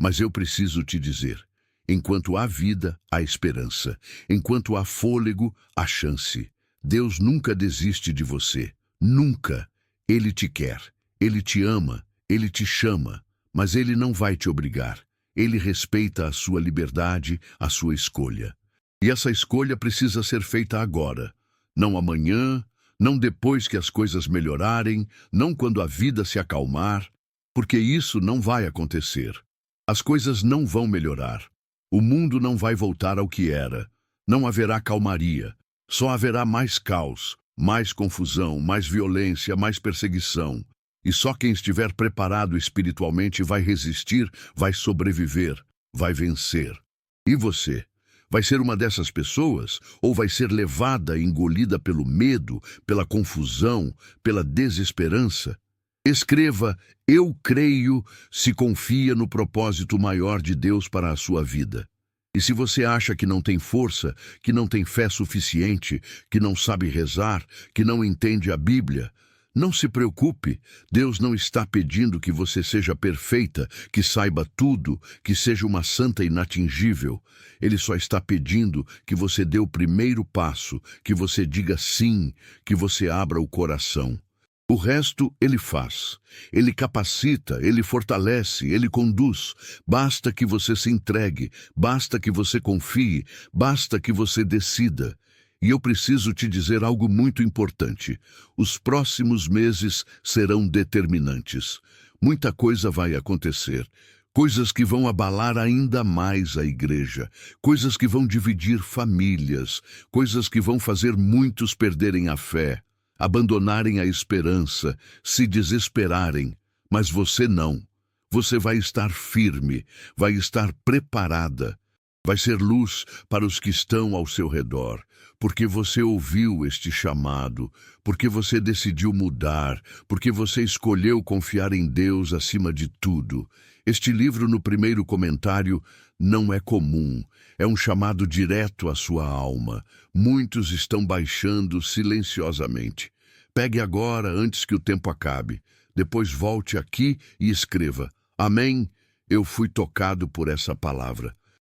Mas eu preciso te dizer, enquanto há vida, há esperança, enquanto há fôlego, há chance. Deus nunca desiste de você, nunca. Ele te quer, Ele te ama, Ele te chama, mas Ele não vai te obrigar. Ele respeita a sua liberdade, a sua escolha. E essa escolha precisa ser feita agora, não amanhã, não depois que as coisas melhorarem, não quando a vida se acalmar, porque isso não vai acontecer. As coisas não vão melhorar. O mundo não vai voltar ao que era. Não haverá calmaria. Só haverá mais caos, mais confusão, mais violência, mais perseguição. E só quem estiver preparado espiritualmente vai resistir, vai sobreviver, vai vencer. E você? Vai ser uma dessas pessoas? Ou vai ser levada e engolida pelo medo, pela confusão, pela desesperança? Escreva, eu creio, se confia no propósito maior de Deus para a sua vida. E se você acha que não tem força, que não tem fé suficiente, que não sabe rezar, que não entende a Bíblia, não se preocupe, Deus não está pedindo que você seja perfeita, que saiba tudo, que seja uma santa inatingível. Ele só está pedindo que você dê o primeiro passo, que você diga sim, que você abra o coração. O resto Ele faz. Ele capacita, Ele fortalece, Ele conduz. Basta que você se entregue, basta que você confie, basta que você decida. E eu preciso te dizer algo muito importante. Os próximos meses serão determinantes. Muita coisa vai acontecer. Coisas que vão abalar ainda mais a igreja. Coisas que vão dividir famílias. Coisas que vão fazer muitos perderem a fé, abandonarem a esperança, se desesperarem. Mas você não. Você vai estar firme, vai estar preparada. Vai ser luz para os que estão ao seu redor, porque você ouviu este chamado, porque você decidiu mudar, porque você escolheu confiar em Deus acima de tudo. Este livro, no primeiro comentário, não é comum, é um chamado direto à sua alma. Muitos estão baixando silenciosamente. Pegue agora, antes que o tempo acabe. Depois volte aqui e escreva: Amém, eu fui tocado por essa palavra.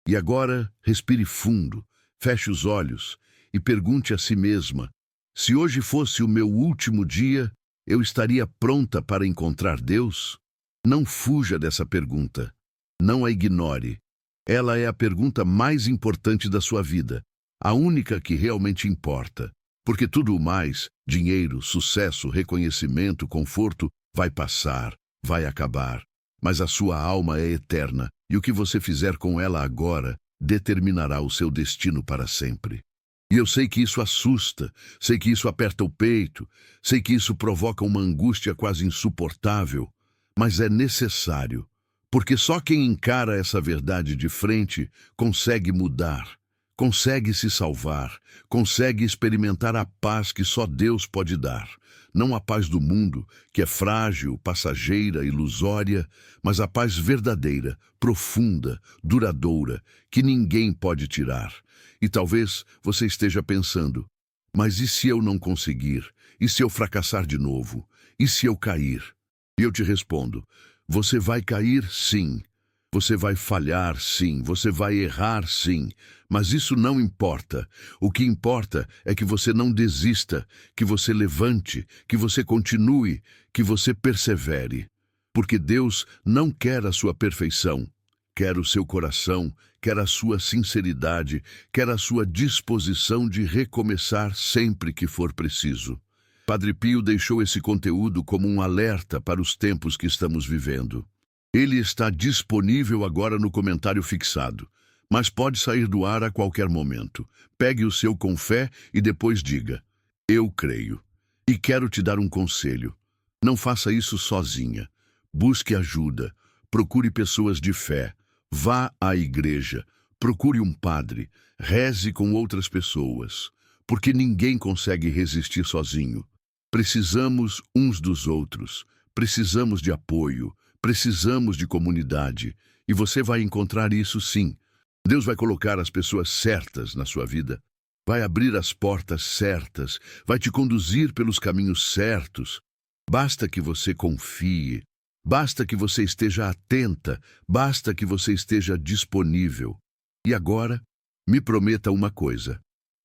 E agora, respire fundo, Feche os olhos e pergunte a si mesma: se hoje fosse o meu último dia, eu estaria pronta para encontrar Deus? Não fuja dessa pergunta. Não a ignore. Ela é a pergunta mais importante da sua vida, a única que realmente importa. Porque tudo o mais, dinheiro, sucesso, reconhecimento, conforto, vai passar, vai acabar. Mas a sua alma é eterna, e o que você fizer com ela agora determinará o seu destino para sempre. E eu sei que isso assusta, sei que isso aperta o peito, sei que isso provoca uma angústia quase insuportável, mas é necessário, porque só quem encara essa verdade de frente consegue mudar, consegue se salvar, consegue experimentar a paz que só Deus pode dar. Não a paz do mundo, que é frágil, passageira, ilusória, mas a paz verdadeira, profunda, duradoura, que ninguém pode tirar. E talvez você esteja pensando: mas e se eu não conseguir? E se eu fracassar de novo? E se eu cair? E eu te respondo: você vai cair, sim. Você vai falhar, sim. Você vai errar, sim. Mas isso não importa. O que importa é que você não desista, que você levante, que você continue, que você persevere. Porque Deus não quer a sua perfeição. Quer o seu coração, quer a sua sinceridade, quer a sua disposição de recomeçar sempre que for preciso. Padre Pio deixou esse conteúdo como um alerta para os tempos que estamos vivendo. Ele está disponível agora no comentário fixado, mas pode sair do ar a qualquer momento. Pegue o seu com fé e depois diga: eu creio. E quero te dar um conselho. Não faça isso sozinha. Busque ajuda. Procure pessoas de fé. Vá à igreja. Procure um padre. Reze com outras pessoas. Porque ninguém consegue resistir sozinho. Precisamos uns dos outros. Precisamos de apoio. Precisamos de comunidade. E você vai encontrar isso sim. Deus vai colocar as pessoas certas na sua vida. Vai abrir as portas certas. Vai te conduzir pelos caminhos certos. Basta que você confie. Basta que você esteja atenta. Basta que você esteja disponível. E agora, me prometa uma coisa.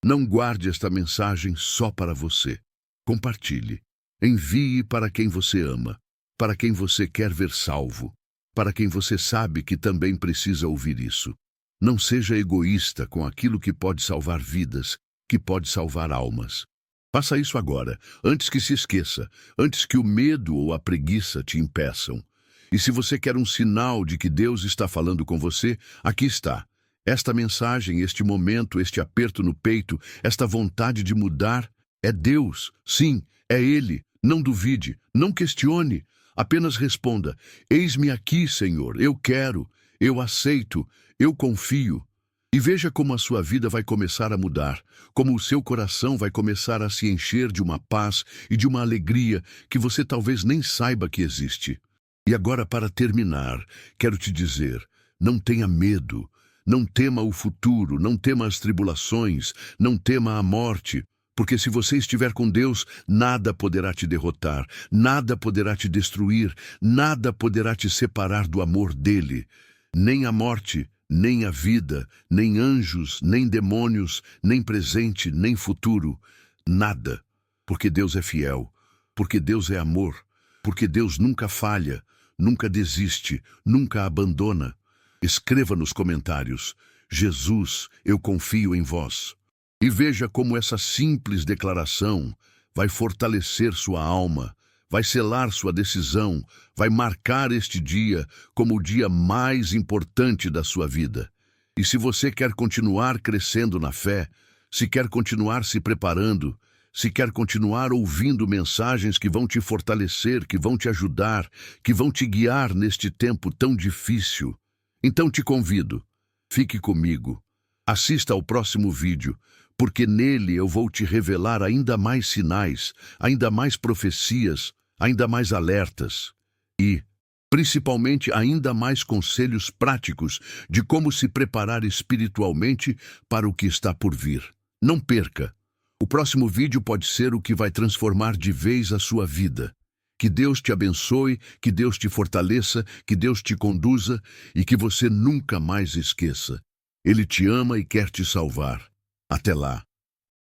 Não guarde esta mensagem só para você. Compartilhe. Envie para quem você ama. Para quem você quer ver salvo, para quem você sabe que também precisa ouvir isso. Não seja egoísta com aquilo que pode salvar vidas, que pode salvar almas. Faça isso agora, antes que se esqueça, antes que o medo ou a preguiça te impeçam. E se você quer um sinal de que Deus está falando com você, aqui está. Esta mensagem, este momento, este aperto no peito, esta vontade de mudar, é Deus. Sim, é Ele. Não duvide, não questione. Apenas responda: eis-me aqui, Senhor, eu quero, eu aceito, eu confio. E veja como a sua vida vai começar a mudar, como o seu coração vai começar a se encher de uma paz e de uma alegria que você talvez nem saiba que existe. E agora, para terminar, quero te dizer: não tenha medo, não tema o futuro, não tema as tribulações, não tema a morte. Porque se você estiver com Deus, nada poderá te derrotar, nada poderá te destruir, nada poderá te separar do amor dele. Nem a morte, nem a vida, nem anjos, nem demônios, nem presente, nem futuro. Nada. Porque Deus é fiel, porque Deus é amor, porque Deus nunca falha, nunca desiste, nunca abandona. Escreva nos comentários: Jesus, eu confio em vós. E veja como essa simples declaração vai fortalecer sua alma, vai selar sua decisão, vai marcar este dia como o dia mais importante da sua vida. E se você quer continuar crescendo na fé, se quer continuar se preparando, se quer continuar ouvindo mensagens que vão te fortalecer, que vão te ajudar, que vão te guiar neste tempo tão difícil, então te convido, fique comigo, assista ao próximo vídeo, porque nele eu vou te revelar ainda mais sinais, ainda mais profecias, ainda mais alertas e, principalmente, ainda mais conselhos práticos de como se preparar espiritualmente para o que está por vir. Não perca! O próximo vídeo pode ser o que vai transformar de vez a sua vida. Que Deus te abençoe, que Deus te fortaleça, que Deus te conduza e que você nunca mais esqueça. Ele te ama e quer te salvar. Até lá.